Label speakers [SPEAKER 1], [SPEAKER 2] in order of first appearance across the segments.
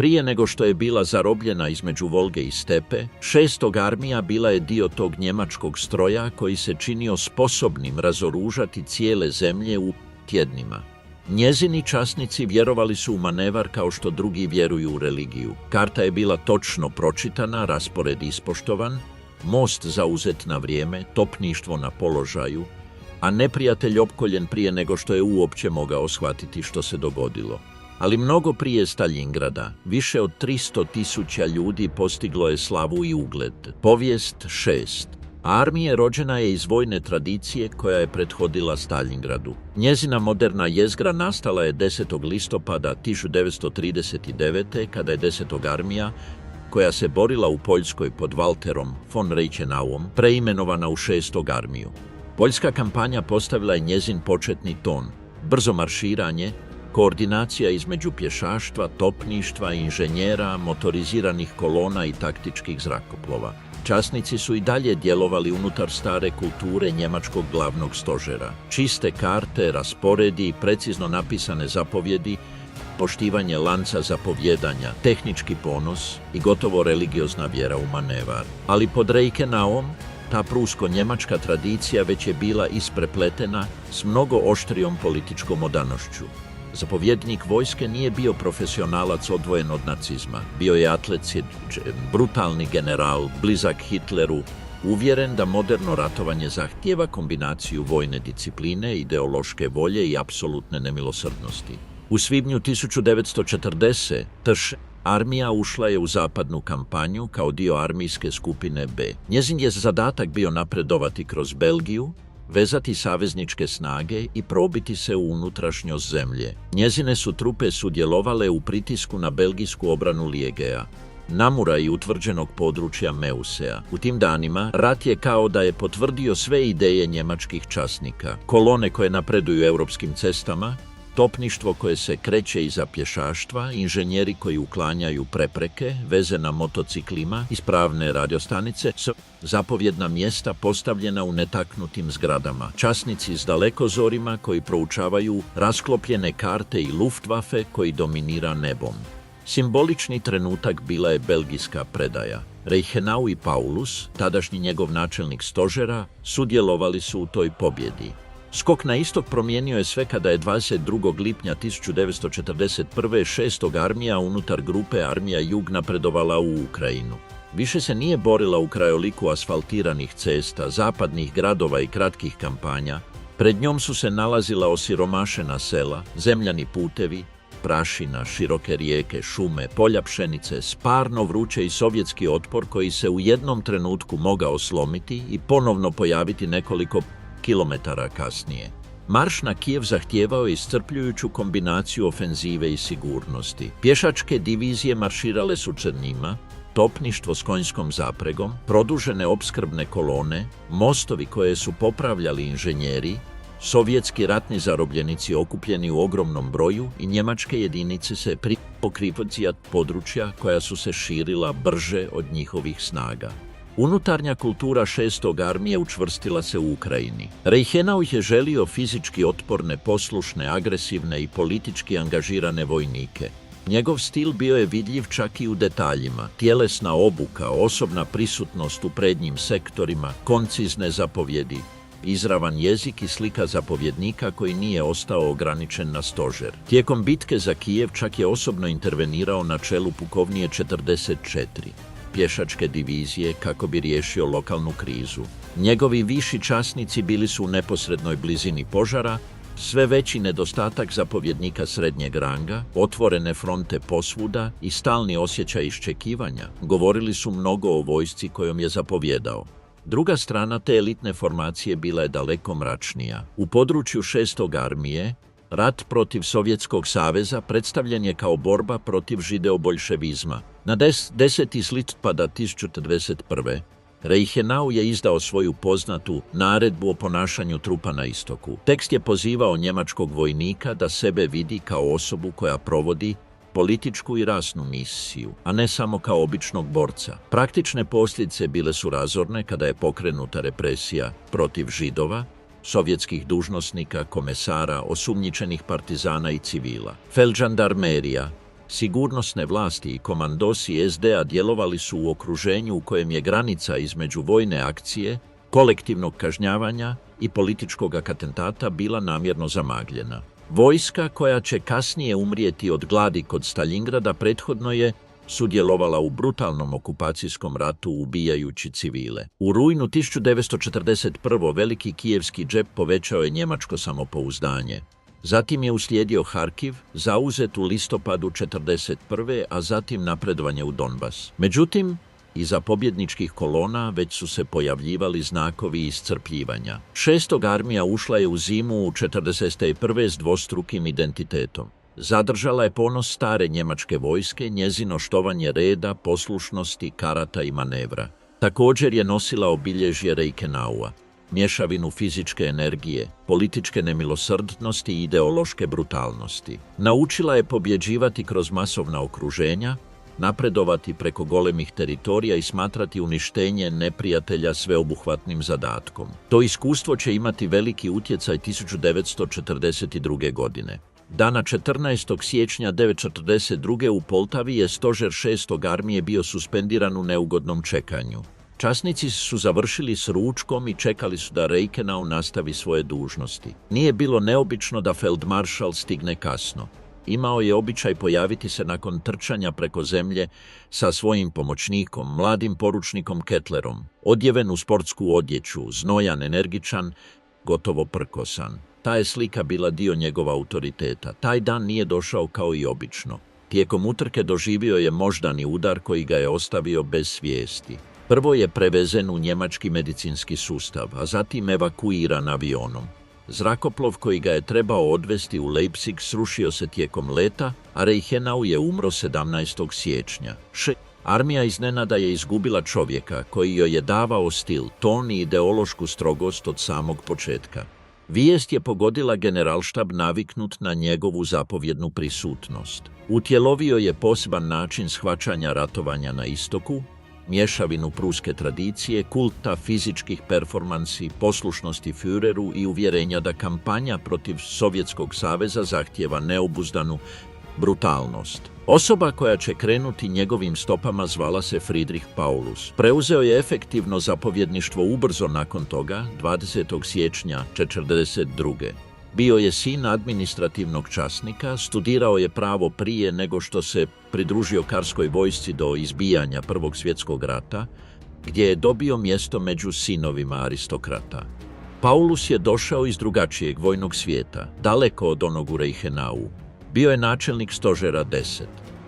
[SPEAKER 1] Prije nego što je bila zarobljena između Volge i stepe, 6. armija bila je dio tog njemačkog stroja koji se činio sposobnim razoružati cijele zemlje u tjednima. Njezini časnici vjerovali su u manevar kao što drugi vjeruju u religiju. Karta je bila točno pročitana, raspored ispoštovan, most zauzet na vrijeme, topništvo na položaju, a neprijatelj opkoljen prije nego što je uopće mogao shvatiti što se dogodilo. Ali mnogo prije Staljingrada, više od 300.000 ljudi postiglo je slavu i ugled. Povijest 6. Armija rođena je iz vojne tradicije koja je prethodila Staljingradu. Njezina moderna jezgra nastala je 10. listopada 1939. kada je 10. armija, koja se borila u Poljskoj pod Walterom von Reichenauom, preimenovana u 6. armiju. Poljska kampanja postavila je njezin početni ton, brzo marširanje, koordinacija između pješaštva, topništva, inženjera, motoriziranih kolona i taktičkih zrakoplova. Časnici su i dalje djelovali unutar stare kulture njemačkog glavnog stožera. Čiste karte, rasporedi i precizno napisane zapovjedi, poštivanje lanca zapovjedanja, tehnički ponos i gotovo religiozna vjera u manevar. Ali pod Reichenauom ta prusko-njemačka tradicija već je bila isprepletena s mnogo oštrijom političkom odanošću. Zapovjednik vojske nije bio profesionalac odvojen od nacizma. Bio je atlet, brutalni general, blizak Hitleru, uvjeren da moderno ratovanje zahtijeva kombinaciju vojne discipline, ideološke volje i apsolutne nemilosrdnosti. U svibnju 1940. armija ušla je u zapadnu kampanju kao dio armijske skupine B. Njezin je zadatak bio napredovati kroz Belgiju, vezati savezničke snage i probiti se u unutrašnjost zemlje. Njezine su trupe sudjelovale u pritisku na belgijsku obranu Liegea, Namura i utvrđenog područja Meusea. U tim danima rat je kao da je potvrdio sve ideje njemačkih časnika. Kolone koje napreduju europskim cestama, topništvo koje se kreće iza pješaštva, inženjeri koji uklanjaju prepreke, veze na motociklima, ispravne radiostanice, zapovjedna mjesta postavljena u netaknutim zgradama, časnici s dalekozorima koji proučavaju rasklopljene karte i Luftwaffe koji dominira nebom. Simbolični trenutak bila je belgijska predaja. Reichenau i Paulus, tadašnji njegov načelnik stožera, sudjelovali su u toj pobjedi. Skok na istok promijenio je sve kada je 22. lipnja 1941. 6. armija unutar grupe Armija Jug napredovala u Ukrajinu. Više se nije borila u krajoliku asfaltiranih cesta, zapadnih gradova i kratkih kampanja. Pred njom su se nalazila osiromašena sela, zemljani putevi, prašina, široke rijeke, šume, polja pšenice, sparno vruće i sovjetski otpor koji se u jednom trenutku mogao slomiti i ponovno pojaviti nekoliko kilometara kasnije. Marš na Kijev zahtijevao je iscrpljujuću kombinaciju ofenzive i sigurnosti. Pješačke divizije marširale su crnjima, topništvo s konjskom zapregom, produžene opskrbne kolone, mostovi koje su popravljali inženjeri, sovjetski ratni zarobljenici okupljeni u ogromnom broju i njemačke jedinice se pokrivali područja koja su se širila brže od njihovih snaga. Unutarnja kultura 6. armije učvrstila se u Ukrajini. Reichenau je želio fizički otporne, poslušne, agresivne i politički angažirane vojnike. Njegov stil bio je vidljiv čak i u detaljima. Tjelesna obuka, osobna prisutnost u prednjim sektorima, koncizne zapovjedi, izravan jezik i slika zapovjednika koji nije ostao ograničen na stožer. Tijekom bitke za Kijev čak je osobno intervenirao na čelu pukovnije 44. pješačke divizije kako bi riješio lokalnu krizu. Njegovi viši časnici bili su u neposrednoj blizini požara, sve veći nedostatak zapovjednika srednjeg ranga, otvorene fronte posvuda i stalni osjećaj iščekivanja govorili su mnogo o vojsci kojom je zapovjedao. Druga strana te elitne formacije bila je daleko mračnija. U području 6. armije, rat protiv Sovjetskog saveza predstavljen je kao borba protiv žideoboljševizma. Na 10. listopada 1941. Reichenau je izdao svoju poznatu naredbu o ponašanju trupa na istoku. Tekst je pozivao njemačkog vojnika da sebe vidi kao osobu koja provodi političku i rasnu misiju, a ne samo kao običnog borca. Praktične posljedice bile su razorne kada je pokrenuta represija protiv Židova, sovjetskih dužnosnika, komesara, osumnjičenih partizana i civila. Feldžandarmerija, Sigurnosne vlasti i komandosi SD-a djelovali su u okruženju u kojem je granica između vojne akcije, kolektivnog kažnjavanja i političkog atentata bila namjerno zamagljena. Vojska koja će kasnije umrijeti od gladi kod Staljingrada prethodno je sudjelovala u brutalnom okupacijskom ratu ubijajući civile. U rujnu 1941. veliki kijevski džep povećao je njemačko samopouzdanje. Zatim je uslijedio Harkiv, zauzet u listopadu 1941. a zatim napredovanje u Donbas. Međutim, iza pobjedničkih kolona već su se pojavljivali znakovi iscrpljivanja. 6. armija ušla je u zimu u 1941. s dvostrukim identitetom. Zadržala je ponos stare njemačke vojske, njezino štovanje reda, poslušnosti, karata i manevra. Također je nosila obilježje Reichenau-a, mješavinu fizičke energije, političke nemilosrdnosti i ideološke brutalnosti. Naučila je pobjeđivati kroz masovna okruženja, napredovati preko golemih teritorija i smatrati uništenje neprijatelja sveobuhvatnim zadatkom. To iskustvo će imati veliki utjecaj 1942. godine. Dana 14. siječnja 1942. u Poltavi je stožer 6. armije bio suspendiran u neugodnom čekanju. Časnici su završili s ručkom i čekali su da Reichenau nastavi svoje dužnosti. Nije bilo neobično da feldmaršal stigne kasno. Imao je običaj pojaviti se nakon trčanja preko zemlje sa svojim pomoćnikom, mladim poručnikom Kettlerom, odjeven u sportsku odjeću, znojan, energičan, gotovo prkosan. Ta je slika bila dio njegova autoriteta. Taj dan nije došao kao i obično. Tijekom utrke doživio je moždani udar koji ga je ostavio bez svijesti. Prvo je prevezen u njemački medicinski sustav, a zatim evakuiran avionom. Zrakoplov koji ga je trebao odvesti u Leipzig srušio se tijekom leta, a Reichenau je umro 17. siječnja. Armija iznenada je izgubila čovjeka koji joj je davao stil, ton i ideološku strogost od samog početka. Vijest je pogodila generalštab naviknut na njegovu zapovjednu prisutnost. Utjelovio je poseban način shvaćanja ratovanja na istoku, mješavinu pruske tradicije, kulta fizičkih performansi, poslušnosti Führeru i uvjerenja da kampanja protiv Sovjetskog saveza zahtijeva neobuzdanu brutalnost. Osoba koja će krenuti njegovim stopama zvala se Friedrich Paulus. Preuzeo je efektivno zapovjedništvo ubrzo nakon toga, 20. siječnja 1942. Bio je sin administrativnog časnika, studirao je pravo prije nego što se pridružio karskoj vojsci do izbijanja Prvog svjetskog rata, gdje je dobio mjesto među sinovima aristokrata. Paulus je došao iz drugačijeg vojnog svijeta, daleko od onog u Reichenau. Bio je načelnik stožera 10.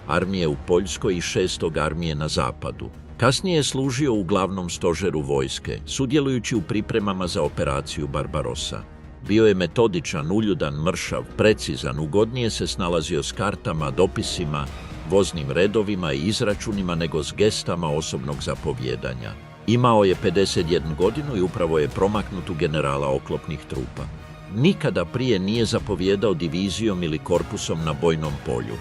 [SPEAKER 1] armije u Poljskoj i 6. armije na zapadu. Kasnije je služio u glavnom stožeru vojske, sudjelujući u pripremama za operaciju Barbarossa. Bio je metodičan, uljudan, mršav, precizan, ugodnije se snalazio s kartama, dopisima, voznim redovima i izračunima nego s gestama osobnog zapovjedanja. Imao je 51 godinu i upravo je promaknut u generala oklopnih trupa. Nikada prije nije zapovjedao divizijom ili korpusom na bojnom polju.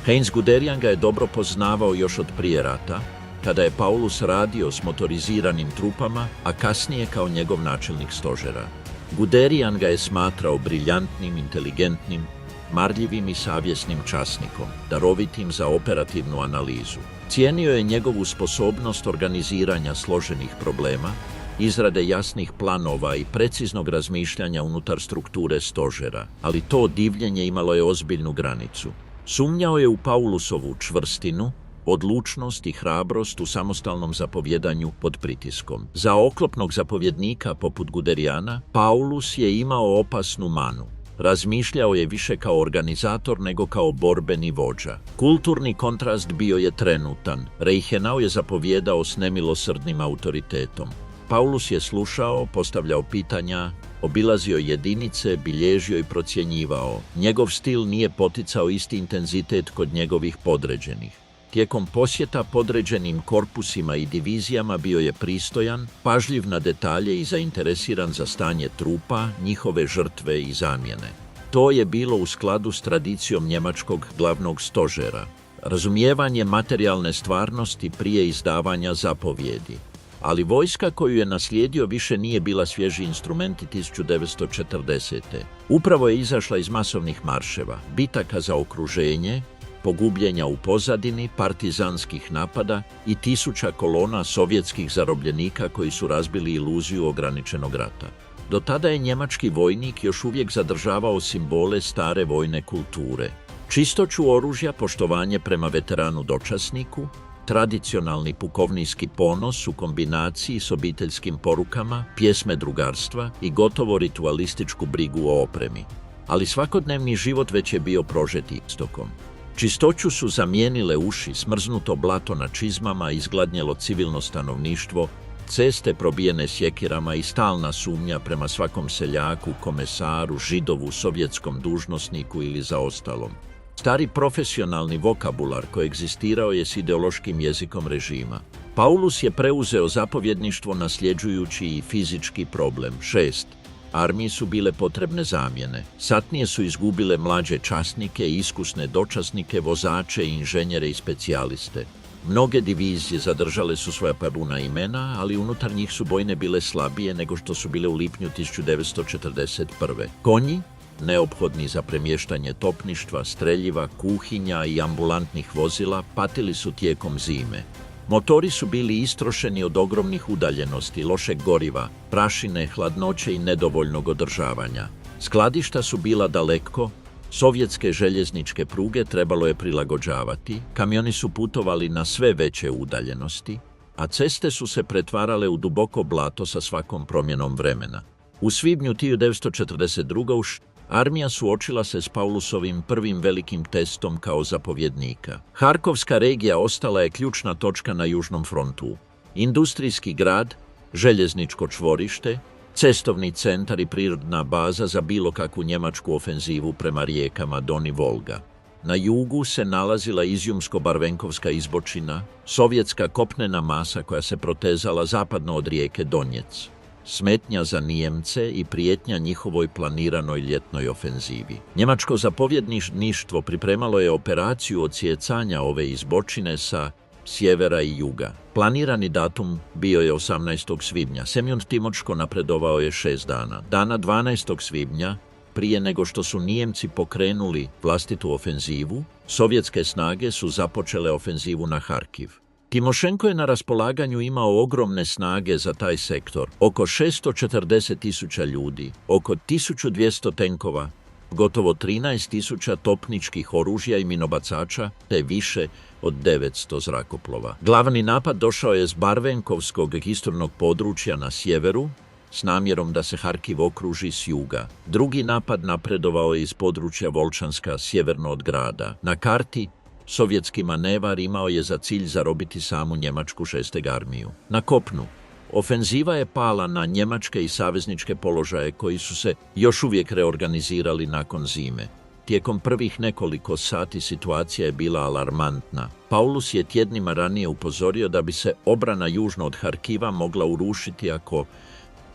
[SPEAKER 1] Heinz Guderian ga je dobro poznavao još od prije rata, kada je Paulus radio s motoriziranim trupama, a kasnije kao njegov načelnik stožera. Guderian ga je smatrao briljantnim, inteligentnim, marljivim i savjesnim časnikom, darovitim za operativnu analizu. Cijenio je njegovu sposobnost organiziranja složenih problema, izrade jasnih planova i preciznog razmišljanja unutar strukture stožera, ali to divljenje imalo je ozbiljnu granicu. Sumnjao je u Paulusovu čvrstinu, odlučnost i hrabrost u samostalnom zapovjedanju pod pritiskom. Za oklopnog zapovjednika poput Guderiana, Paulus je imao opasnu manu. Razmišljao je više kao organizator nego kao borbeni vođa. Kulturni kontrast bio je trenutan. Reichenau je zapovjedao s nemilosrdnim autoritetom. Paulus je slušao, postavljao pitanja, obilazio jedinice, bilježio i procjenjivao. Njegov stil nije poticao isti intenzitet kod njegovih podređenih. Tijekom posjeta podređenim korpusima i divizijama bio je pristojan, pažljiv na detalje i zainteresiran za stanje trupa, njihove žrtve i zamjene. To je bilo u skladu s tradicijom njemačkog glavnog stožera. Razumijevanje materijalne stvarnosti prije izdavanja zapovjedi. Ali vojska koju je naslijedio više nije bila svježi instrumenti 1940. Upravo je izašla iz masovnih marševa, bitaka za okruženje, pogubljenja u pozadini, partizanskih napada i tisuća kolona sovjetskih zarobljenika koji su razbili iluziju ograničenog rata. Do tada je njemački vojnik još uvijek zadržavao simbole stare vojne kulture. Čistoću oružja, poštovanje prema veteranu dočasniku, tradicionalni pukovnijski ponos u kombinaciji s obiteljskim porukama, pjesme drugarstva i gotovo ritualističku brigu o opremi. Ali svakodnevni život već je bio prožet istokom. Čistoću su zamijenile uši, smrznuto blato na čizmama, izgladnjelo civilno stanovništvo, ceste probijene sjekirama i stalna sumnja prema svakom seljaku, komesaru, židovu, sovjetskom dužnosniku ili zaostalom. Stari profesionalni vokabular koegzistirao je s ideološkim jezikom režima. Paulus je preuzeo zapovjedništvo nasljeđujući i fizički problem. 6. Armiji su bile potrebne zamjene. Satnije su izgubile mlađe časnike, iskusne dočasnike, vozače, inženjere i specijaliste. Mnoge divizije zadržale su svoja puna imena, ali unutar njih su bojne bile slabije nego što su bile u lipnju 1941. Konji, neophodni za premještanje topništva, streljiva, kuhinja i ambulantnih vozila, patili su tijekom zime. Motori su bili istrošeni od ogromnih udaljenosti, lošeg goriva, prašine, hladnoće i nedovoljnog održavanja. Skladišta su bila daleko, sovjetske željezničke pruge trebalo je prilagođavati, kamioni su putovali na sve veće udaljenosti, a ceste su se pretvarale u duboko blato sa svakom promjenom vremena. U svibnju 1942. armija suočila se s Paulusovim prvim velikim testom kao zapovjednika. Harkovska regija ostala je ključna točka na južnom frontu. Industrijski grad, željezničko čvorište, cestovni centar i prirodna baza za bilo kakvu njemačku ofenzivu prema rijekama Don i Volga. Na jugu se nalazila Izjumsko-Barvenkovska izbočina, sovjetska kopnena masa koja se protezala zapadno od rijeke Donjec. Smetnja za Nijemce i prijetnja njihovoj planiranoj ljetnoj ofenzivi. Njemačko zapovjedništvo pripremalo je operaciju odsjecanja ove izbočine sa sjevera i juga. Planirani datum bio je 18. svibnja. Semjon Timočko napredovao je 6 dana. Dana 12. svibnja, prije nego što su Nijemci pokrenuli vlastitu ofenzivu, sovjetske snage su započele ofenzivu na Harkiv. Timošenko je na raspolaganju imao ogromne snage za taj sektor, oko 640.000 ljudi, oko 1200 tenkova, gotovo 13.000 topničkih oružja i minobacača, te više od 900 zrakoplova. Glavni napad došao je s Barvenkovskog istornog područja na sjeveru, s namjerom da se Harkiv okruži s juga. Drugi napad napredovao je iz područja Volčanska, sjeverno od grada. Na karti sovjetski manevar imao je za cilj zarobiti samu njemačku 6. armiju. Na kopnu, ofenziva je pala na njemačke i savezničke položaje koji su se još uvijek reorganizirali nakon zime. Tijekom prvih nekoliko sati situacija je bila alarmantna. Paulus je tjednima ranije upozorio da bi se obrana južno od Harkiva mogla urušiti ako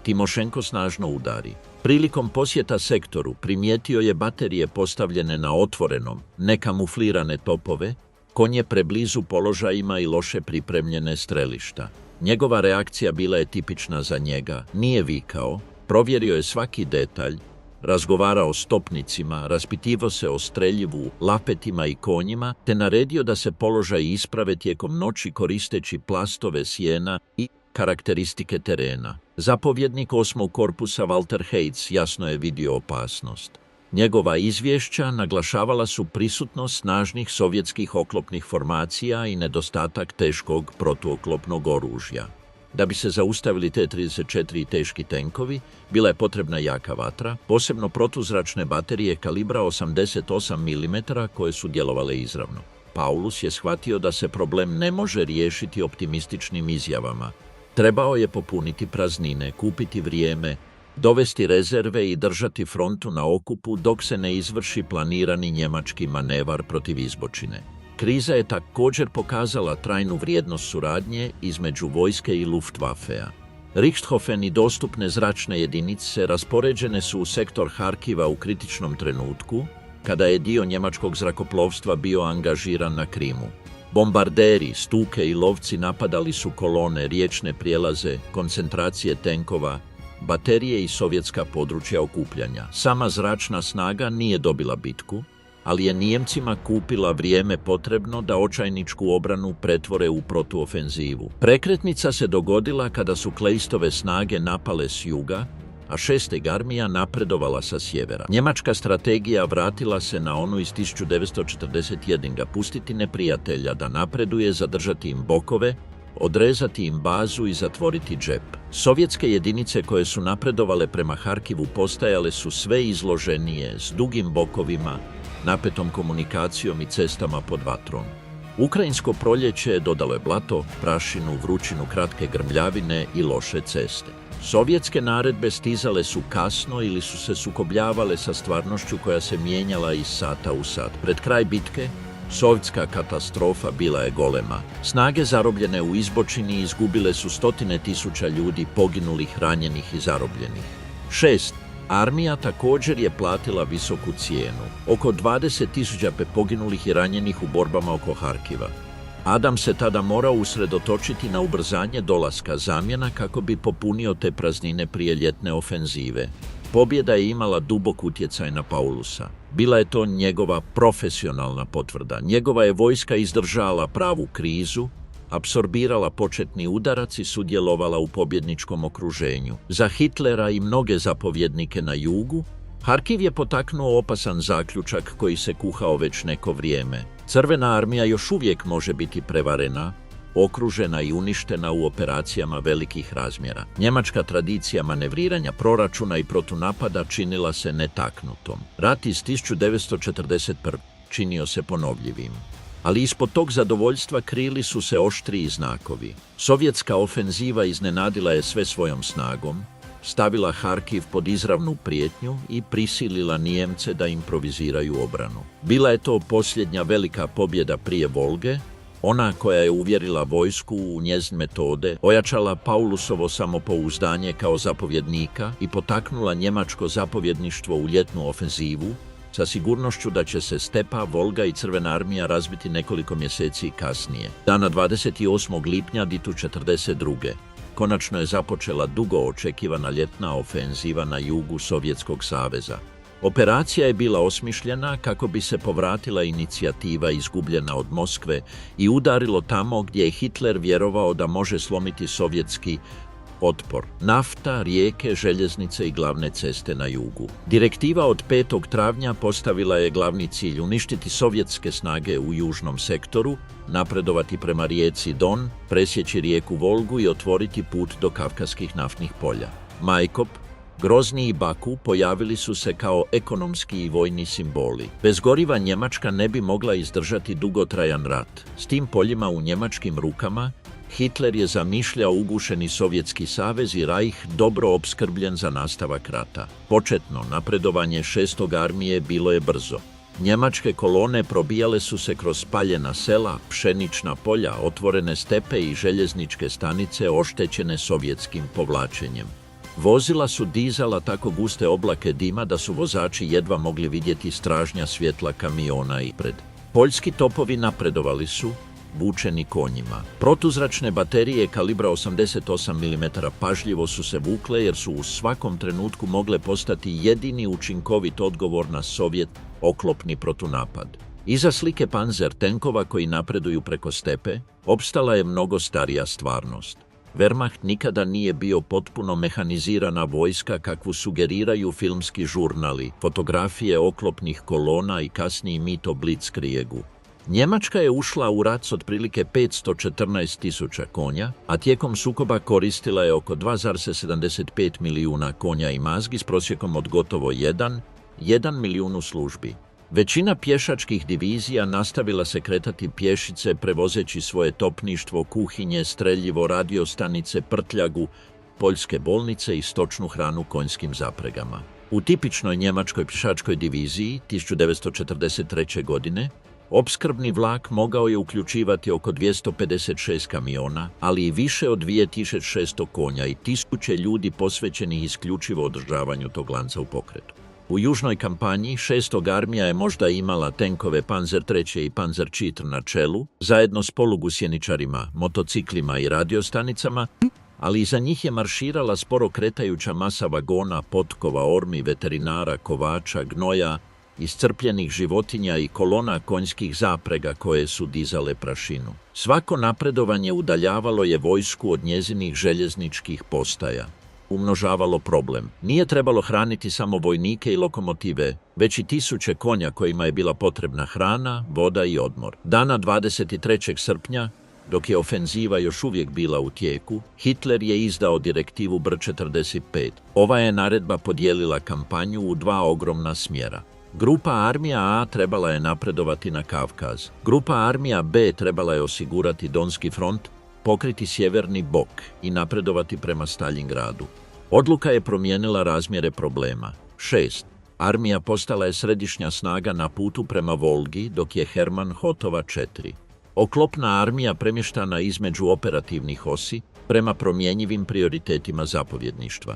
[SPEAKER 1] Timošenko snažno udari. Prilikom posjeta sektoru primijetio je baterije postavljene na otvorenom, nekamuflirane topove, konje preblizu položajima i loše pripremljene strelišta. Njegova reakcija bila je tipična za njega. Nije vikao, provjerio je svaki detalj, razgovarao s topnicima, raspitivao se o streljivu, lapetima i konjima, te naredio da se položaji isprave tijekom noći koristeći plastove sjena i karakteristike terena. Zapovjednik 8. korpusa Walter Heitz jasno je vidio opasnost. Njegova izvješća naglašavala su prisutnost snažnih sovjetskih oklopnih formacija i nedostatak teškog protuoklopnog oružja. Da bi se zaustavili T-34 teški tenkovi, bila je potrebna jaka vatra, posebno protuzračne baterije kalibra 88 mm koje su djelovale izravno. Paulus je shvatio da se problem ne može riješiti optimističnim izjavama. Trebao je popuniti praznine, kupiti vrijeme, dovesti rezerve i držati frontu na okupu dok se ne izvrši planirani njemački manevar protiv izbočine. Kriza je također pokazala trajnu vrijednost suradnje između vojske i Luftwaffea. Richthofen i dostupne zračne jedinice raspoređene su u sektor Harkiva u kritičnom trenutku, kada je dio njemačkog zrakoplovstva bio angažiran na Krimu. Bombarderi, stuke i lovci napadali su kolone, riječne prijelaze, koncentracije tenkova, baterije i sovjetska područja okupljanja. Sama zračna snaga nije dobila bitku, ali je Nijemcima kupila vrijeme potrebno da očajničku obranu pretvore u protuofenzivu. Prekretnica se dogodila kada su Kleistove snage napale s juga, a 6. armija napredovala sa sjevera. Njemačka strategija vratila se na onu iz 1941. Pustiti neprijatelja da napreduje, zadržati im bokove, odrezati im bazu i zatvoriti džep. Sovjetske jedinice koje su napredovale prema Harkivu postajale su sve izloženije s dugim bokovima, napetom komunikacijom i cestama pod vatrom. Ukrajinsko proljeće dodalo je blato, prašinu, vrućinu, kratke grmljavine i loše ceste. Sovjetske naredbe stizale su kasno ili su se sukobljavale sa stvarnošću koja se mijenjala iz sata u sat. Pred kraj bitke, sovjetska katastrofa bila je golema. Snage zarobljene u izbočini izgubile su stotine tisuća ljudi, poginulih, ranjenih i zarobljenih. 6. Armija također je platila visoku cijenu. Oko 20.000 poginulih i ranjenih u borbama oko Harkiva. Adam se tada morao usredotočiti na ubrzanje dolaska zamjena kako bi popunio te praznine prije ljetne ofenzive. Pobjeda je imala dubok utjecaj na Paulusa. Bila je to njegova profesionalna potvrda. Njegova je vojska izdržala pravu krizu, apsorbirala početni udarac i sudjelovala u pobjedničkom okruženju. Za Hitlera i mnoge zapovjednike na jugu, Harkiv je potaknuo opasan zaključak koji se kuhao već neko vrijeme. Crvena armija još uvijek može biti prevarena, okružena i uništena u operacijama velikih razmjera. Njemačka tradicija manevriranja, proračuna i protunapada činila se netaknutom. Rat iz 1941. činio se ponovljivim. Ali ispod tog zadovoljstva krili su se oštriji znakovi. Sovjetska ofenziva iznenadila je sve svojom snagom, stavila Harkiv pod izravnu prijetnju i prisilila Nijemce da improviziraju obranu. Bila je to posljednja velika pobjeda prije Volge, ona koja je uvjerila vojsku u njezine metode, ojačala Paulusovo samopouzdanje kao zapovjednika i potaknula njemačko zapovjedništvo u ljetnu ofenzivu, sa sigurnošću da će se Stepa, Volga i Crvena armija razbiti nekoliko mjeseci kasnije. Dana 28. lipnja 1942. konačno je započela dugo očekivana ljetna ofenziva na jugu Sovjetskog saveza. Operacija je bila osmišljena kako bi se povratila inicijativa izgubljena od Moskve i udarilo tamo gdje je Hitler vjerovao da može slomiti sovjetski otpor. Nafta, rijeke, željeznice i glavne ceste na jugu. Direktiva od 5. travnja postavila je glavni cilj uništiti sovjetske snage u južnom sektoru, napredovati prema rijeci Don, presjeći rijeku Volgu i otvoriti put do kavkaskih naftnih polja. Majkop, Grozni i Baku pojavili su se kao ekonomski i vojni simboli. Bez goriva Njemačka ne bi mogla izdržati dugotrajan rat. S tim poljima u njemačkim rukama Hitler je zamišljao ugušeni Sovjetski savez i Reich dobro opskrbljen za nastavak rata. Početno napredovanje 6. armije bilo je brzo. Njemačke kolone probijale su se kroz spaljena sela, pšenična polja, otvorene stepe i željezničke stanice oštećene sovjetskim povlačenjem. Vozila su dizala tako guste oblake dima da su vozači jedva mogli vidjeti stražnja svjetla kamiona ispred. Poljski topovi napredovali su, vučeni konjima. Protuzračne baterije kalibra 88 mm pažljivo su se vukle jer su u svakom trenutku mogle postati jedini učinkovit odgovor na Sovjet oklopni protunapad. Iza slike panzer tenkova koji napreduju preko stepe, opstala je mnogo starija stvarnost. Wehrmacht nikada nije bio potpuno mehanizirana vojska kakvu sugeriraju filmski žurnali, fotografije oklopnih kolona i kasniji mit o Blitzkriegu. Njemačka je ušla u rat s otprilike 514.000 konja, a tijekom sukoba koristila je oko 2,75 milijuna konja i mazgi s prosjekom od gotovo 1 milijun u službi. Većina pješačkih divizija nastavila se kretati pješice prevozeći svoje topništvo, kuhinje, streljivo, radiostanice, prtljagu, poljske bolnice i stočnu hranu konjskim zapregama. U tipičnoj njemačkoj pješačkoj diviziji 1943. godine opskrbni vlak mogao je uključivati oko 256 kamiona, ali i više od 2600 konja i 1000 ljudi posvećenih isključivo održavanju tog lanca u pokretu. U južnoj kampanji 6. armija je možda imala tenkove Panzer III i Panzer IV na čelu, zajedno s polugusjeničarima, motociklima i radiostanicama, ali iza njih je marširala sporo kretajuća masa vagona, potkova, ormi, veterinara, kovača, gnoja, iscrpljenih životinja i kolona konjskih zaprega koje su dizale prašinu. Svako napredovanje udaljavalo je vojsku od njezinih željezničkih postaja, umnožavalo problem. Nije trebalo hraniti samo vojnike i lokomotive, već i tisuće konja kojima je bila potrebna hrana, voda i odmor. Dana 23. srpnja, dok je ofenziva još uvijek bila u tijeku, Hitler je izdao direktivu Br 45. Ova je naredba podijelila kampanju u dva ogromna smjera. Grupa armija A trebala je napredovati na Kavkaz. Grupa armija B trebala je osigurati Donski front, pokriti sjeverni bok i napredovati prema Staljingradu. Odluka je promijenila razmjere problema. 6. Armija postala je središnja snaga na putu prema Volgi, dok je Hermann Hotova 4. Oklopna armija premještana između operativnih osi prema promjenjivim prioritetima zapovjedništva.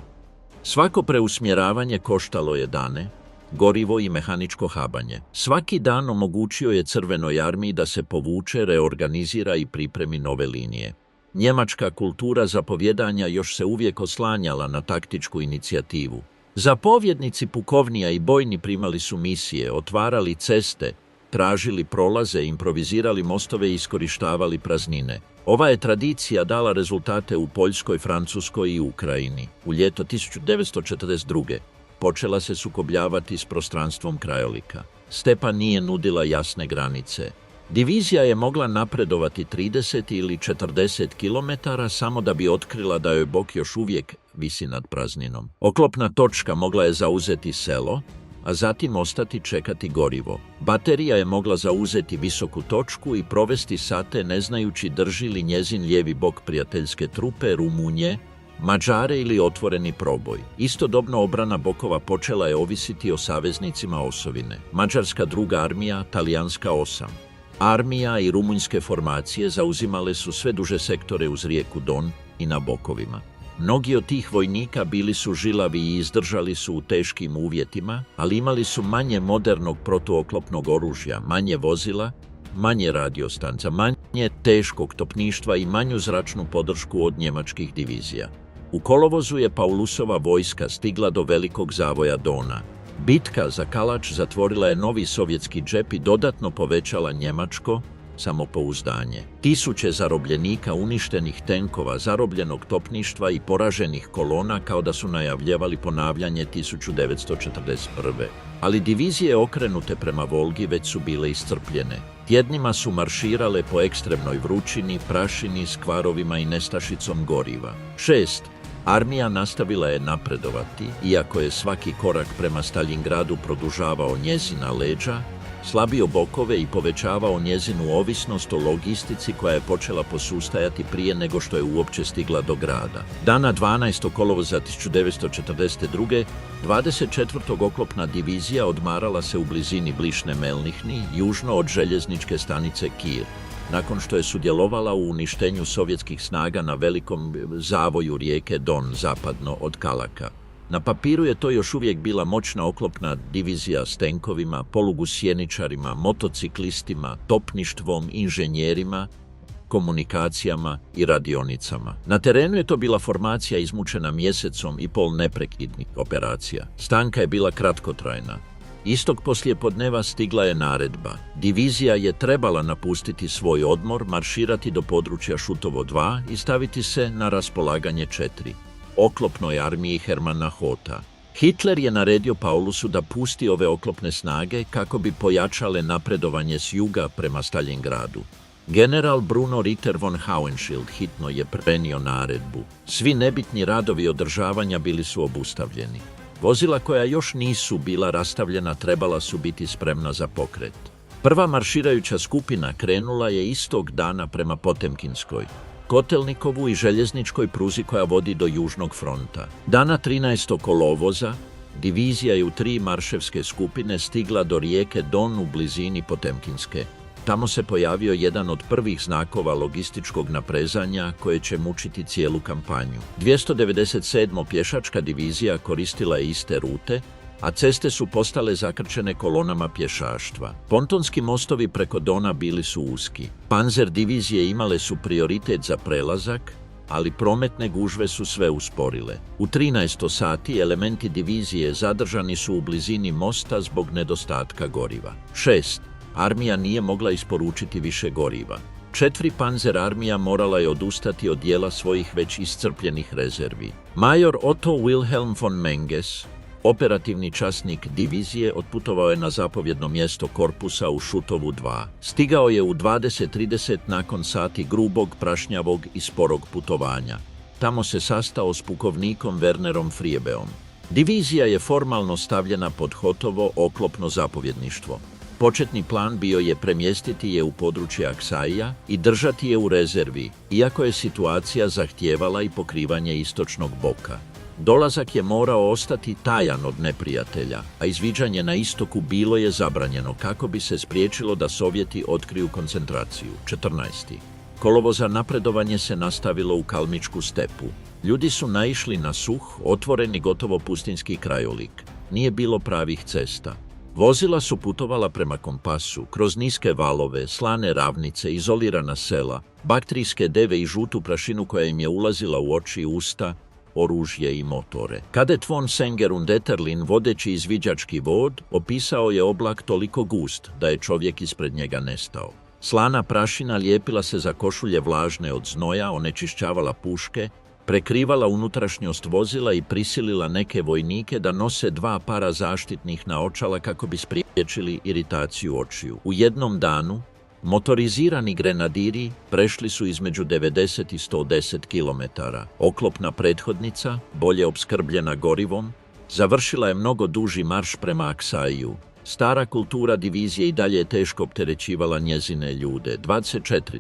[SPEAKER 1] Svako preusmjeravanje koštalo je dane, gorivo i mehaničko habanje. Svaki dan omogućio je Crvenoj armiji da se povuče, reorganizira i pripremi nove linije. Njemačka kultura zapovjedanja još se uvijek oslanjala na taktičku inicijativu. Zapovjednici pukovnija i bojni primali su misije, otvarali ceste, tražili prolaze, improvizirali mostove i iskorištavali praznine. Ova je tradicija dala rezultate u Poljskoj, Francuskoj i Ukrajini. U ljeto 1942. počela se sukobljavati s prostranstvom krajolika. Stepa nije nudila jasne granice. Divizija je mogla napredovati 30 ili 40 km samo da bi otkrila da joj bok još uvijek visi nad prazninom. Oklopna točka mogla je zauzeti selo, a zatim ostati čekati gorivo. Baterija je mogla zauzeti visoku točku i provesti sate ne znajući drži li njezin lijevi bok prijateljske trupe, Rumunje, Mađare ili otvoreni proboj. Istodobno obrana bokova počela je ovisiti o saveznicima osovine. Mađarska druga armija, talijanska 8. Armija i rumunjske formacije zauzimale su sve duže sektore uz rijeku Don i na bokovima. Mnogi od tih vojnika bili su žilavi i izdržali su u teškim uvjetima, ali imali su manje modernog protuoklopnog oružja, manje vozila, manje radiostanca, manje teškog topništva i manju zračnu podršku od njemačkih divizija. U kolovozu je Paulusova vojska stigla do velikog zavoja Dona. Bitka za Kalač zatvorila je novi sovjetski džep i dodatno povećala njemačko samopouzdanje. Tisuće zarobljenika, uništenih tenkova, zarobljenog topništva i poraženih kolona kao da su najavljivali ponavljanje 1941. Ali divizije okrenute prema Volgi već su bile iscrpljene. Tjednima su marširale po ekstremnoj vrućini, prašini, s kvarovima i nestašicom goriva. 6. Armija nastavila je napredovati, iako je svaki korak prema Staljingradu produžavao njezina leđa, slabio bokove i povećavao njezinu ovisnost o logistici koja je počela posustajati prije nego što je uopće stigla do grada. Dana 12. kolovoza 1942. 24. oklopna divizija odmarala se u blizini Blišne Melnihni, južno od željezničke stanice Kir, nakon što je sudjelovala u uništenju sovjetskih snaga na velikom zavoju rijeke Don zapadno od Kalaka. Na papiru je to još uvijek bila moćna oklopna divizija s tenkovima, polugusjeničarima, motociklistima, topništvom, inženjerima, komunikacijama i radionicama. Na terenu je to bila formacija izmučena mjesecom i pol neprekidnih operacija. Stanka je bila kratkotrajna. Istog poslijepodneva stigla je naredba. Divizija je trebala napustiti svoj odmor, marširati do područja Šutovo 2 i staviti se na raspolaganje 4. oklopnoj armiji Hermana Hota. Hitler je naredio Paulusu da pusti ove oklopne snage kako bi pojačale napredovanje s juga prema Staljingradu. General Bruno Ritter von Hauenschild hitno je prenio naredbu. Svi nebitni radovi održavanja bili su obustavljeni. Vozila koja još nisu bila rastavljena trebala su biti spremna za pokret. Prva marširajuća skupina krenula je istog dana prema Potemkinskoj, Kotelnikovu i željezničkoj pruzi koja vodi do Južnog fronta. Dana 13. kolovoza divizija je u 3 marševske skupine stigla do rijeke Don u blizini Potemkinske. Tamo se pojavio jedan od prvih znakova logističkog naprezanja koje će mučiti cijelu kampanju. 297. pješačka divizija koristila je iste rute, a ceste su postale zakrčene kolonama pješaštva. Pontonski mostovi preko Dona bili su uski. Panzer divizije imale su prioritet za prelazak, ali prometne gužve su sve usporile. U 13 sati elementi divizije zadržani su u blizini mosta zbog nedostatka goriva. 6. Armija nije mogla isporučiti više goriva. 4. Panzer armija morala je odustati od dijela svojih već iscrpljenih rezervi. Major Otto Wilhelm von Menges, operativni časnik divizije, otputovao je na zapovjedno mjesto korpusa u Šutovu 2. Stigao je u 20:30 nakon sati grubog, prašnjavog i sporog putovanja. Tamo se sastao s pukovnikom Wernerom Friebeom. Divizija je formalno stavljena pod Hotovo oklopno zapovjedništvo. Početni plan bio je premjestiti je u područje Aksaija i držati je u rezervi, iako je situacija zahtijevala i pokrivanje istočnog boka. Dolazak je morao ostati tajan od neprijatelja, a izviđanje na istoku bilo je zabranjeno kako bi se spriječilo da Sovjeti otkriju koncentraciju. 14. Kolovoza napredovanje se nastavilo u Kalmičku stepu. Ljudi su naišli na suh, otvoreni gotovo pustinski krajolik. Nije bilo pravih cesta. Vozila su putovala prema kompasu, kroz niske valove, slane ravnice, izolirana sela, baktrijske deve i žutu prašinu koja im je ulazila u oči i usta, oružje i motore. Kadet von Senger und Detterlin, vodeći izviđački vod, opisao je oblak toliko gust da je čovjek ispred njega nestao. Slana prašina lijepila se za košulje vlažne od znoja, onečišćavala puške, prekrivala unutrašnjost vozila i prisilila neke vojnike da nose 2 para zaštitnih naočala kako bi spriječili iritaciju očiju. U jednom danu motorizirani grenadiri prešli su između 90 i 110 km. Oklopna prethodnica, bolje opskrbljena gorivom, završila je mnogo duži marš prema Aksaiju. Stara kultura divizije i dalje je teško opterećivala njezine ljude. 24.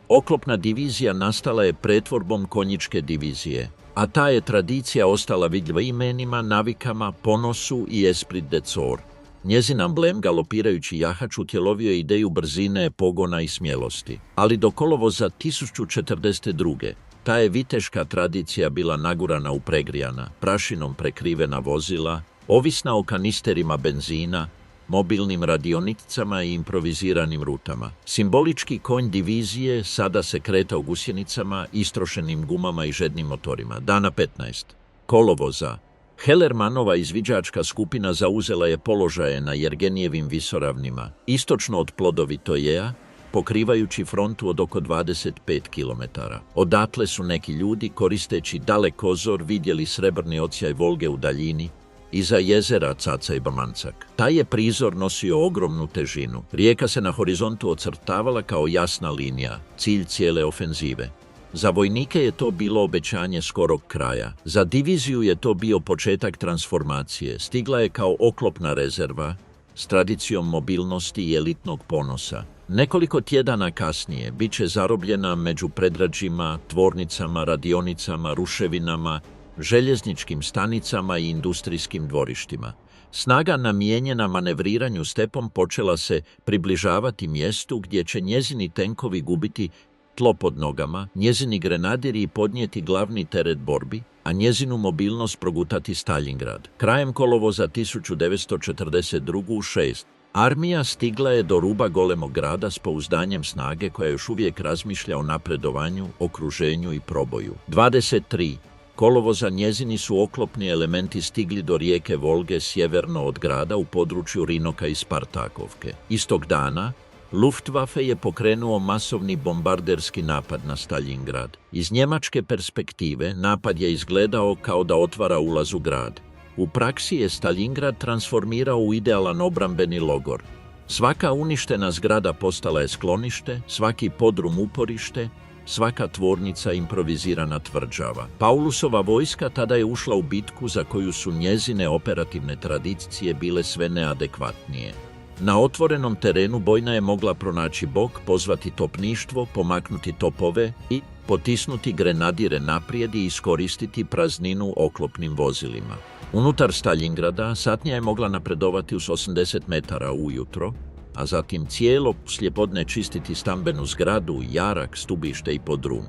[SPEAKER 1] Oklopna divizija nastala je pretvorbom konjičke divizije, a ta je tradicija ostala vidljiva imenima, navikama, ponosu i esprit de corps. Njezin amblem, galopirajući jahač, utjelovio je ideju brzine, pogona i smjelosti. Ali do kolovoza 1042. ta je viteška tradicija bila nagurana u pregrijana, prašinom prekrivena vozila, ovisna o kanisterima benzina, mobilnim radionicama i improviziranim rutama. Simbolički konj divizije sada se kretao gusjenicama, istrošenim gumama i žednim motorima. Dana 15. kolovoza Hellermanova izviđačka skupina zauzela je položaje na Jergenijevim visoravnima, istočno od Plodovitojeja, pokrivajući frontu od oko 25 km. Odatle su neki ljudi, koristeći dalekozor, vidjeli srebrni odsjaj Volge u daljini, iza jezera Caca i Bamancak. Taj je prizor nosio ogromnu težinu. Rijeka se na horizontu ocrtavala kao jasna linija, cilj cijele ofenzive. Za vojnike je to bilo obećanje skorog kraja. Za diviziju je to bio početak transformacije. Stigla je kao oklopna rezerva, s tradicijom mobilnosti i elitnog ponosa. Nekoliko tjedana kasnije bit će zarobljena među predrađima, tvornicama, radionicama, ruševinama, željezničkim stanicama i industrijskim dvorištima. Snaga namijenjena manevriranju stepom počela se približavati mjestu gdje će njezini tenkovi gubiti tlo pod nogama, njezini grenadiri podnijeti glavni teret borbi, a njezinu mobilnost progutati Stalingrad. Krajem kolovoza 1942. u 6. armija stigla je do ruba golemog grada s pouzdanjem snage koja još uvijek razmišlja o napredovanju, okruženju i proboju. 23. kolovoza njezini su oklopni elementi stigli do rijeke Volge sjeverno od grada u području Rinoka i Spartakovke. Istog dana Luftwaffe je pokrenuo masovni bombarderski napad na Stalingrad. Iz njemačke perspektive napad je izgledao kao da otvara ulaz u grad. U praksi je Stalingrad transformirao u idealan obrambeni logor. Svaka uništena zgrada postala je sklonište, svaki podrum uporište, svaka tvornica improvizirana tvrđava. Paulusova vojska tada je ušla u bitku za koju su njezine operativne tradicije bile sve neadekvatnije. Na otvorenom terenu bojna je mogla pronaći bok, pozvati topništvo, pomaknuti topove i potisnuti grenadire naprijed i iskoristiti prazninu oklopnim vozilima. Unutar Stalingrada satnija je mogla napredovati uz 80 metara ujutro, a zatim cijelo slijepodne čistiti stambenu zgradu, jarak, stubište i podrum.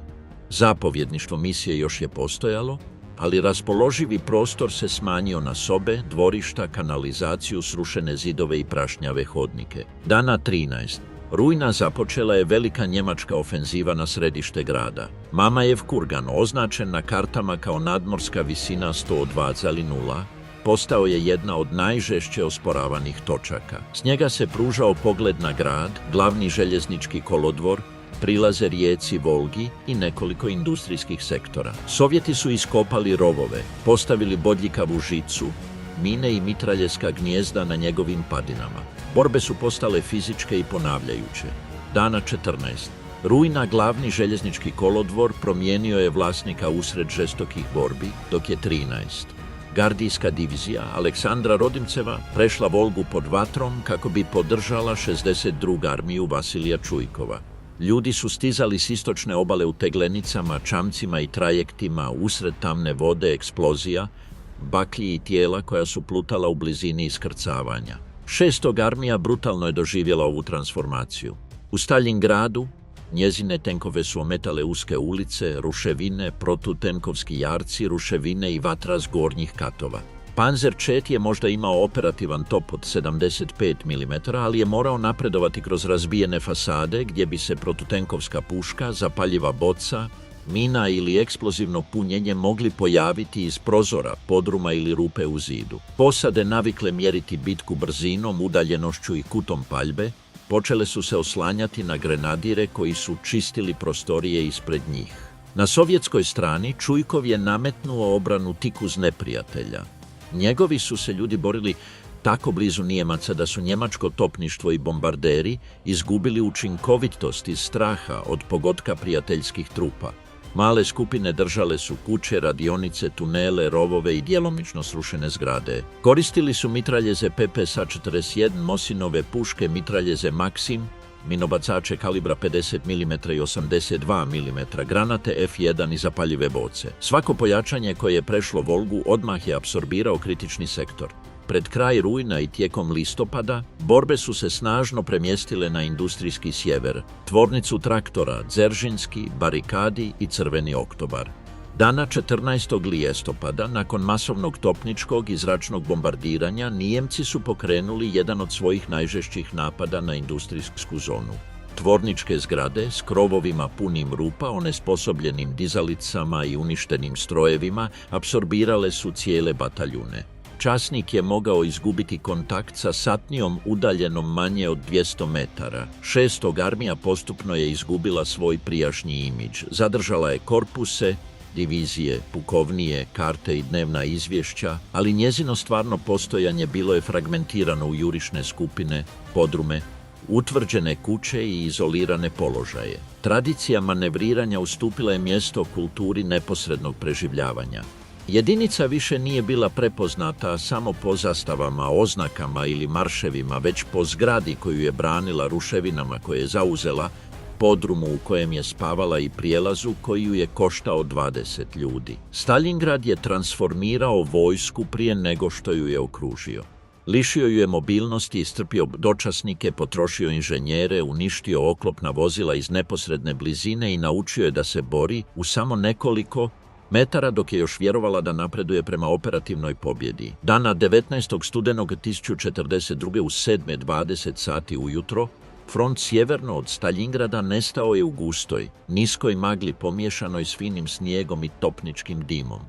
[SPEAKER 1] Zapovjedništvo misije još je postojalo, ali raspoloživi prostor se smanjio na sobe, dvorišta, kanalizaciju, srušene zidove i prašnjave hodnike. Dana 13. Rujna započela je velika njemačka ofenziva na središte grada. Mamajev kurgan, označen na kartama kao nadmorska visina 102,0, postao je jedna od najžešće osporavanih točaka. S njega se pružao pogled na grad, glavni željeznički kolodvor, prilaze rijeci Volgi i nekoliko industrijskih sektora. Sovjeti su iskopali rovove, postavili bodljikavu žicu, mine i mitraljeska gnijezda na njegovim padinama. Borbe su postale fizičke i ponavljajuće. Dana 14. Rujna glavni željeznički kolodvor promijenio je vlasnika usred žestokih borbi, dok je 13. Gardijska divizija Aleksandra Rodimceva prešla Volgu pod vatrom kako bi podržala 62. armiju Vasilija Čujkova. Ljudi su stizali s istočne obale u teglenicama, čamcima i trajektima usred tamne vode, eksplozija, baklji i tijela koja su plutala u blizini iskrcavanja. 6. armija brutalno je doživjela ovu transformaciju. U Staljingradu njezine tenkove su ometale uske ulice, ruševine, protutenkovski jarci, ruševine i vatra s gornjih katova. Panzer IV je možda imao operativan top od 75 mm, ali je morao napredovati kroz razbijene fasade gdje bi se protutenkovska puška, zapaljiva boca, mina ili eksplozivno punjenje mogli pojaviti iz prozora, podruma ili rupe u zidu. Posade navikle mjeriti bitku brzinom, udaljenošću i kutom paljbe, počele su se oslanjati na grenadire koji su čistili prostorije ispred njih. Na sovjetskoj strani Čujkov je nametnuo obranu tik uz neprijatelja. Njegovi su se ljudi borili tako blizu Nijemaca da su njemačko topništvo i bombarderi izgubili učinkovitost iz straha od pogotka prijateljskih trupa. Male skupine držale su kuće, radionice, tunele, rovove i djelomično srušene zgrade. Koristili su mitraljeze PPSA-41, Mosinove puške, mitraljeze Maxim, minobacače kalibra 50 mm i 82 mm, granate F1 i zapaljive boce. Svako pojačanje koje je prešlo Volgu odmah je apsorbirao kritični sektor. Pred kraj rujna i tijekom listopada borbe su se snažno premjestile na industrijski sjever, tvornicu traktora Dzeržinski, Barikadi i Crveni oktobar. Dana 14. listopada, nakon masovnog topničkog i zračnog bombardiranja, Nijemci su pokrenuli jedan od svojih najžešćih napada na industrijsku zonu. Tvorničke zgrade s krovovima punim rupa, onesposobljenim dizalicama i uništenim strojevima apsorbirale su cijele bataljune. Časnik je mogao izgubiti kontakt sa satnijom udaljenom manje od 200 metara. 6. armija postupno je izgubila svoj prijašnji imidž. Zadržala je korpuse, divizije, pukovnije, karte i dnevna izvješća, ali njezino stvarno postojanje bilo je fragmentirano u jurišne skupine, podrume, utvrđene kuće i izolirane položaje. Tradicija manevriranja ustupila je mjesto kulturi neposrednog preživljavanja. Jedinica više nije bila prepoznata samo po zastavama, oznakama ili marševima, već po zgradi koju je branila, ruševinama koje je zauzela, podrumu u kojem je spavala i prijelazu koju je koštao 20 ljudi. Staljingrad je transformirao vojsku prije nego što ju je okružio. Lišio ju je mobilnosti, iscrpio dočasnike, potrošio inženjere, uništio oklopna vozila iz neposredne blizine i naučio je da se bori u samo nekoliko metara dok je još vjerovala da napreduje prema operativnoj pobjedi. Dana 19. studenog 1042. u 7:20 sati ujutro, front sjeverno od Staljingrada nestao je u gustoj, niskoj magli pomiješanoj s finim snijegom i topničkim dimom.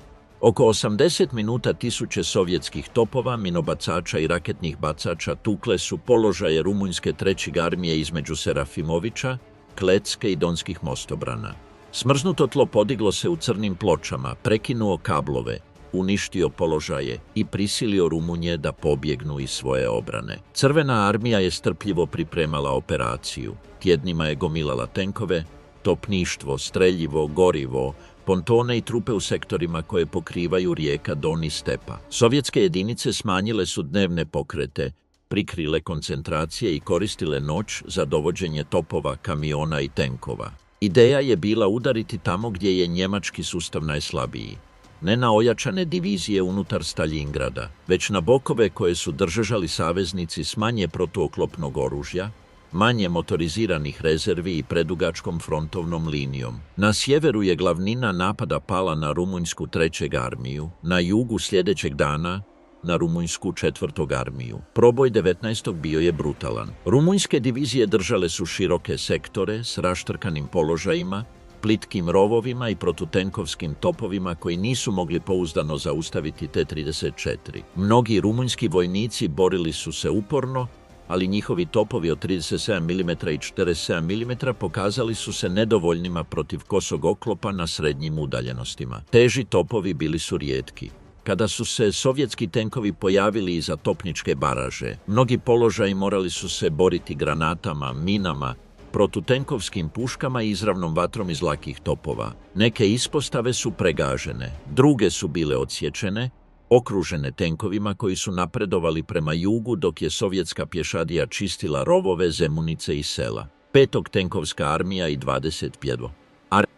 [SPEAKER 1] Oko 80 minuta tisuće sovjetskih topova, minobacača i raketnih bacača tukle su položaje rumunjske 3. armije između Serafimovića, Klecke i Donskih mostobrana. Smrznuto tlo podiglo se u crnim pločama, prekinuo kablove, uništio položaje i prisilio Rumunje da pobjegnu iz svoje obrane. Crvena armija je strpljivo pripremala operaciju. Tjednima je gomilala tenkove, topništvo, streljivo, gorivo, pontone i trupe u sektorima koje pokrivaju rijeka Don i stepa. Sovjetske jedinice smanjile su dnevne pokrete, prikrile koncentracije i koristile noć za dovođenje topova, kamiona i tenkova. Ideja je bila udariti tamo gdje je njemački sustav najslabiji. Ne na ojačane divizije unutar Staljingrada, već na bokove koje su držali saveznici s manje protuoklopnog oružja, manje motoriziranih rezervi i predugačkom frontovnom linijom. Na sjeveru je glavnina napada pala na rumunjsku 3. armiju, na jugu sljedećeg dana na rumunjsku 4. armiju. Proboj 19. bio je brutalan. Rumunjske divizije držale su široke sektore s raštrkanim položajima, plitkim rovovima i protutenkovskim topovima koji nisu mogli pouzdano zaustaviti T-34. Mnogi rumunjski vojnici borili su se uporno, ali njihovi topovi od 37 mm i 47 mm pokazali su se nedovoljnima protiv kosog oklopa na srednjim udaljenostima. Teži topovi bili su rijetki. Kada su se sovjetski tenkovi pojavili iza topničke baraže, mnogi položaji morali su se boriti granatama, minama, protutenkovskim puškama i izravnom vatrom iz lakih topova. Neke ispostave su pregažene, druge su bile odsječene, okružene tenkovima koji su napredovali prema jugu dok je sovjetska pješadija čistila rovove, zemunice i sela. 5. tenkovska armija i 25.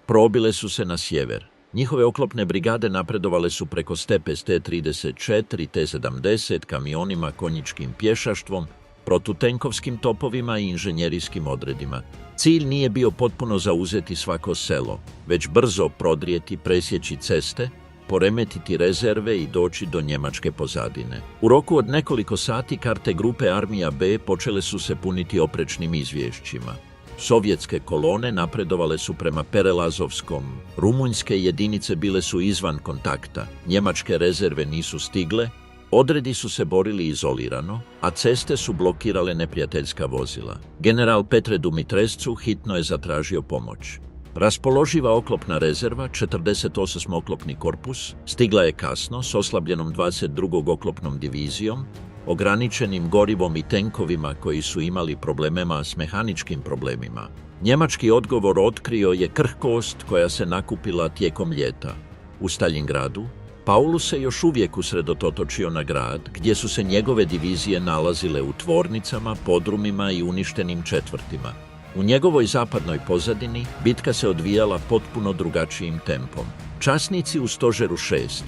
[SPEAKER 1] probile su se na sjever. Njihove oklopne brigade napredovale su preko stepe s T-34, T-70, kamionima, konjičkim pješaštvom, protutenkovskim topovima i inženjerijskim odredima. Cilj nije bio potpuno zauzeti svako selo, već brzo prodrijeti, presjeći ceste, poremetiti rezerve i doći do njemačke pozadine. U roku od nekoliko sati karte grupe Armija B počele su se puniti oprečnim izvješćima. Sovjetske kolone napredovale su prema Perelazovskom. Rumunjske jedinice bile su izvan kontakta. Njemačke rezerve nisu stigle, odredi su se borili izolirano, a ceste su blokirale neprijateljska vozila. General Petre Dumitrescu hitno je zatražio pomoć. Raspoloživa oklopna rezerva, 48. oklopni korpus, stigla je kasno s oslabljenom 22. oklopnom divizijom, ograničenim gorivom i tenkovima koji su imali problemema s mehaničkim problemima. Njemački odgovor otkrio je krhkost koja se nakupila tijekom ljeta. U Staljingradu, Paulus se još uvijek usredotočio na grad, gdje su se njegove divizije nalazile u tvornicama, podrumima i uništenim četvrtima. U njegovoj zapadnoj pozadini bitka se odvijala potpuno drugačijim tempom. Časnici u stožeru 6.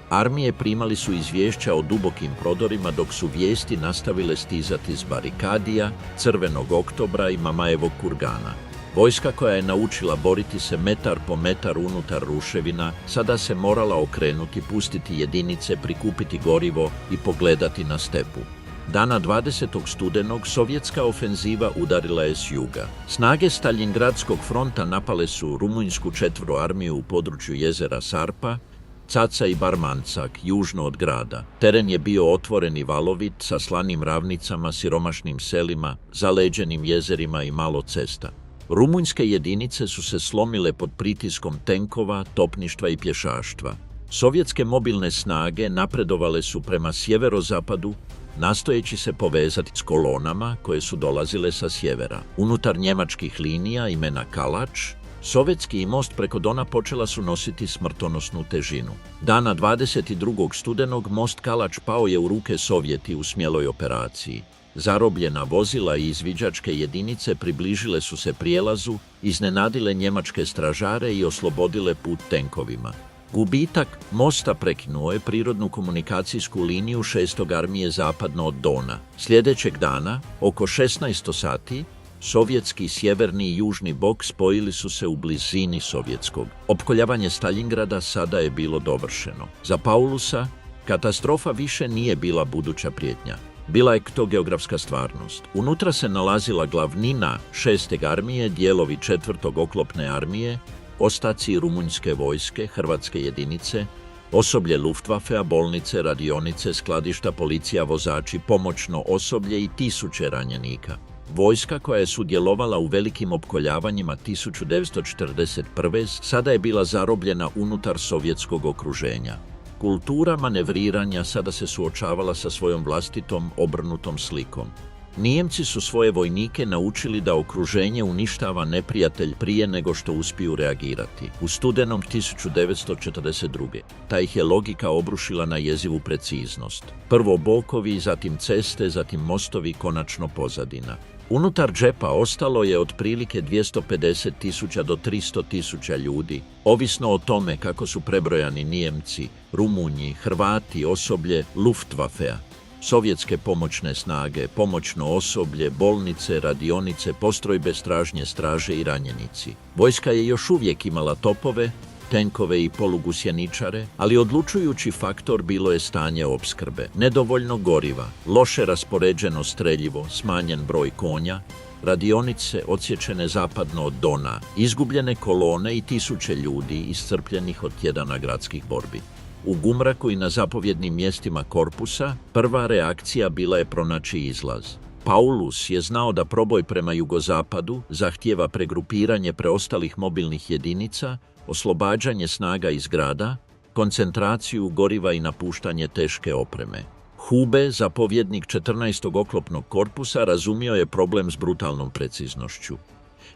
[SPEAKER 1] armije primali su izvješća o dubokim prodorima dok su vijesti nastavile stizati s barikadija, Crvenog oktobra i Mamajevog kurgana. Vojska koja je naučila boriti se metar po metar unutar ruševina, sada se morala okrenuti, pustiti jedinice, prikupiti gorivo i pogledati na stepu. Dana 20. studenog sovjetska ofenziva udarila je s juga. Snage Staljingradskog fronta napale su rumunjsku 4. armiju u području jezera Sarpa, Caca i Barmancak, južno od grada. Teren je bio otvoren i valovit, sa slanim ravnicama, siromašnim selima, zaleđenim jezerima i malo cesta. Rumunjske jedinice su se slomile pod pritiskom tenkova, topništva i pješaštva. Sovjetske mobilne snage napredovale su prema sjeverozapadu, nastojeći se povezati s kolonama koje su dolazile sa sjevera. Unutar njemačkih linija imena Kalač, Sovjetski i most preko Dona počela su nositi smrtonosnu težinu. Dana 22. studenog most Kalač pao je u ruke Sovjeti u smjeloj operaciji. Zarobljena vozila i izviđačke jedinice približile su se prijelazu, iznenadile njemačke stražare i oslobodile put tenkovima. Gubitak mosta prekinuo je prirodnu komunikacijsku liniju 6. armije zapadno od Dona. Sljedećeg dana, oko 16 sati, sovjetski sjeverni i južni bok spojili su se u blizini sovjetskog. Opkoljavanje Staljingrada sada je bilo dovršeno. Za Paulusa katastrofa više nije bila buduća prijetnja. Bila je to geografska stvarnost. Unutra se nalazila glavnina 6. armije, dijelovi 4. oklopne armije, ostaci rumunjske vojske, hrvatske jedinice, osoblje Luftwaffea, bolnice, radionice, skladišta, policija, vozači, pomoćno osoblje i tisuće ranjenika. Vojska koja je sudjelovala u velikim opkoljavanjima 1941. sada je bila zarobljena unutar sovjetskog okruženja. Kultura manevriranja sada se suočavala sa svojom vlastitom obrnutom slikom. Nijemci su svoje vojnike naučili da okruženje uništava neprijatelj prije nego što uspiju reagirati. U studenom 1942. ta ih je logika obrušila na jezivu preciznost. Prvo bokovi, zatim ceste, zatim mostovi, konačno pozadina. Unutar džepa ostalo je otprilike 250.000 do 300.000 ljudi, ovisno o tome kako su prebrojani Nijemci, Rumunji, Hrvati, osoblje Luftwaffea, sovjetske pomoćne snage, pomoćno osoblje, bolnice, radionice, postrojbe stražnje straže i ranjenici. Vojska je još uvijek imala topove, tenkove i polugusjeničare, ali odlučujući faktor bilo je stanje opskrbe. Nedovoljno goriva, loše raspoređeno streljivo, smanjen broj konja, radionice odsječene zapadno od Dona, izgubljene kolone i tisuće ljudi iscrpljenih od tjedana gradskih borbi. U Gumraku i na zapovjednim mjestima korpusa prva reakcija bila je pronaći izlaz. Paulus je znao da proboj prema jugozapadu zahtijeva pregrupiranje preostalih mobilnih jedinica, oslobađanje snaga iz grada, koncentraciju goriva i napuštanje teške opreme. Hube, zapovjednik 14. oklopnog korpusa, razumio je problem s brutalnom preciznošću.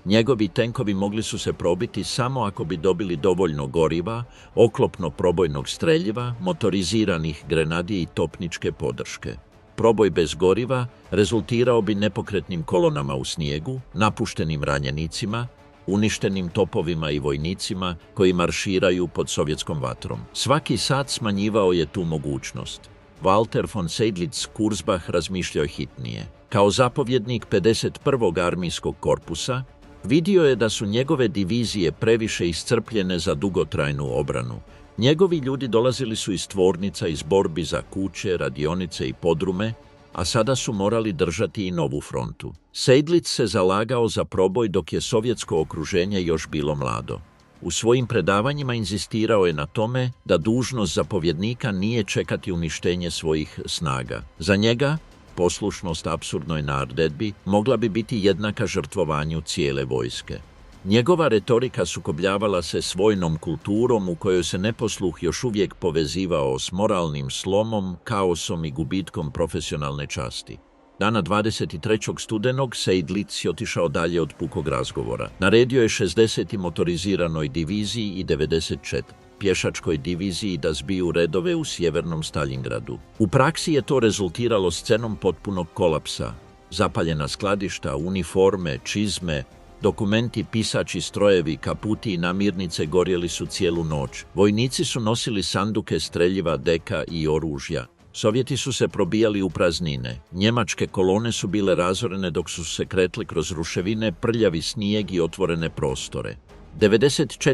[SPEAKER 1] Njegovi tenkovi mogli su se probiti samo ako bi dobili dovoljno goriva, oklopno-probojnog streljiva, motoriziranih grenadija i topničke podrške. Proboj bez goriva rezultirao bi nepokretnim kolonama u snijegu, napuštenim ranjenicima, uništenim topovima i vojnicima koji marširaju pod sovjetskom vatrom. Svaki sat smanjivao je tu mogućnost. Walter von Seydlitz-Kurzbach razmišljao hitnije. Kao zapovjednik 51. armijskog korpusa, vidio je da su njegove divizije previše iscrpljene za dugotrajnu obranu. Njegovi ljudi dolazili su iz tvornica, iz borbi za kuće, radionice i podrume, a sada su morali držati i novu frontu. Seydlitz se zalagao za proboj dok je sovjetsko okruženje još bilo mlado. U svojim predavanjima inzistirao je na tome da dužnost zapovjednika nije čekati uništenje svojih snaga. Za njega, poslušnost apsurdnoj naredbi mogla bi biti jednaka žrtvovanju cijele vojske. Njegova retorika sukobljavala se s vojnom kulturom u kojoj se neposluh još uvijek povezivao s moralnim slomom, kaosom i gubitkom profesionalne časti. Dana 23. studenog Seydlitz je otišao dalje od pukog razgovora. Naredio je 60. motoriziranoj diviziji i 94. pješačkoj diviziji da zbiju redove u sjevernom Stalingradu. U praksi je to rezultiralo scenom potpunog kolapsa. Zapaljena skladišta, uniforme, čizme, dokumenti, pisači strojevi, kaputi i namirnice gorjeli su cijelu noć. Vojnici su nosili sanduke streljiva, deka i oružja. Sovjeti su se probijali u praznine. Njemačke kolone su bile razorene dok su se kretli kroz ruševine, prljavi snijeg i otvorene prostore. 94.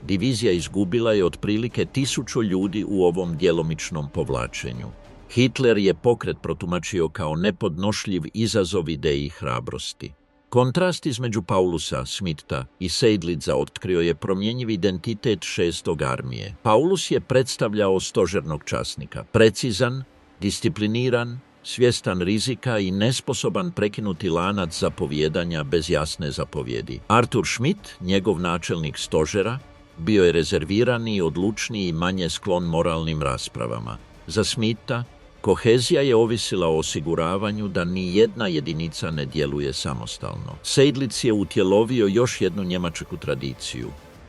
[SPEAKER 1] divizija izgubila je otprilike 1000 ljudi u ovom djelomičnom povlačenju. Hitler je pokret protumačio kao nepodnošljiv izazov ideji hrabrosti. Kontrast između Paulusa, Schmidta i Seydlitza otkrio je promjenjiv identitet 6. armije. Paulus je predstavljao stožernog časnika, precizan, discipliniran, svjestan rizika i nesposoban prekinuti lanac zapovijedanja bez jasne zapovjedi. Arthur Schmidt, njegov načelnik stožera, bio je rezervirani, odlučniji i manje sklon moralnim raspravama. Za Schmidta, kohezija je ovisila o osiguravanju da ni jedna jedinica ne djeluje samostalno. Seydlitz je utjelovio još jednu njemačku tradiciju,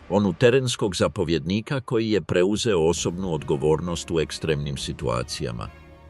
[SPEAKER 1] onu terenskog zapovjednika koji je preuzeo osobnu odgovornost u ekstremnim situacijama.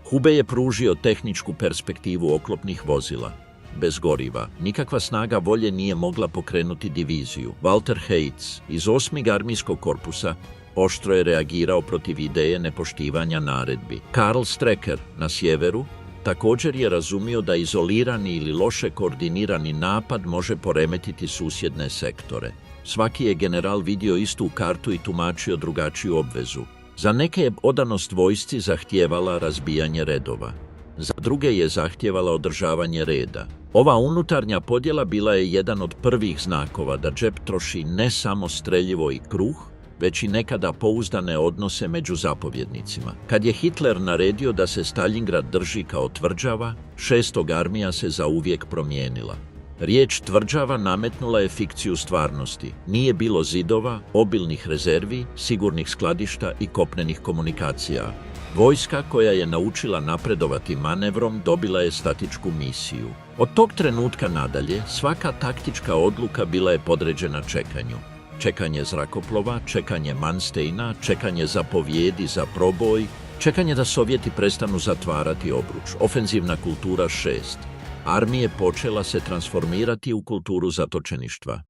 [SPEAKER 1] Hube je pružio tehničku perspektivu oklopnih vozila. Bez goriva, nikakva snaga volje nije mogla pokrenuti diviziju. Walter Heitz iz 8. armijskog korpusa oštro je reagirao protiv ideje nepoštivanja naredbi. Karl Strecker na sjeveru također je razumio da izolirani ili loše koordinirani napad može poremetiti susjedne sektore. Svaki je general vidio istu kartu i tumačio drugačiju obvezu. Za neke je odanost vojsci zahtijevala razbijanje redova. Za druge je zahtijevala održavanje reda. Ova unutarnja podjela bila je jedan od prvih znakova da džep troši ne samo streljivo i kruh, već i nekada pouzdane odnose među zapovjednicima. Kad je Hitler naredio da se Stalingrad drži kao tvrđava, 6. armija se zauvijek promijenila. Riječ tvrđava nametnula je fikciju stvarnosti. Nije bilo zidova, obilnih rezervi, sigurnih skladišta i kopnenih komunikacija. Vojska koja je naučila napredovati manevrom dobila je statičku misiju. Od tog trenutka nadalje svaka taktička odluka bila je podređena čekanju. Čekanje zrakoplova, čekanje Mansteina, čekanje zapovjedi za proboj, čekanje da Sovjeti prestanu zatvarati obruč. Ofenzivna kultura 6. Armije počela se transformirati u kulturu zatočeništva.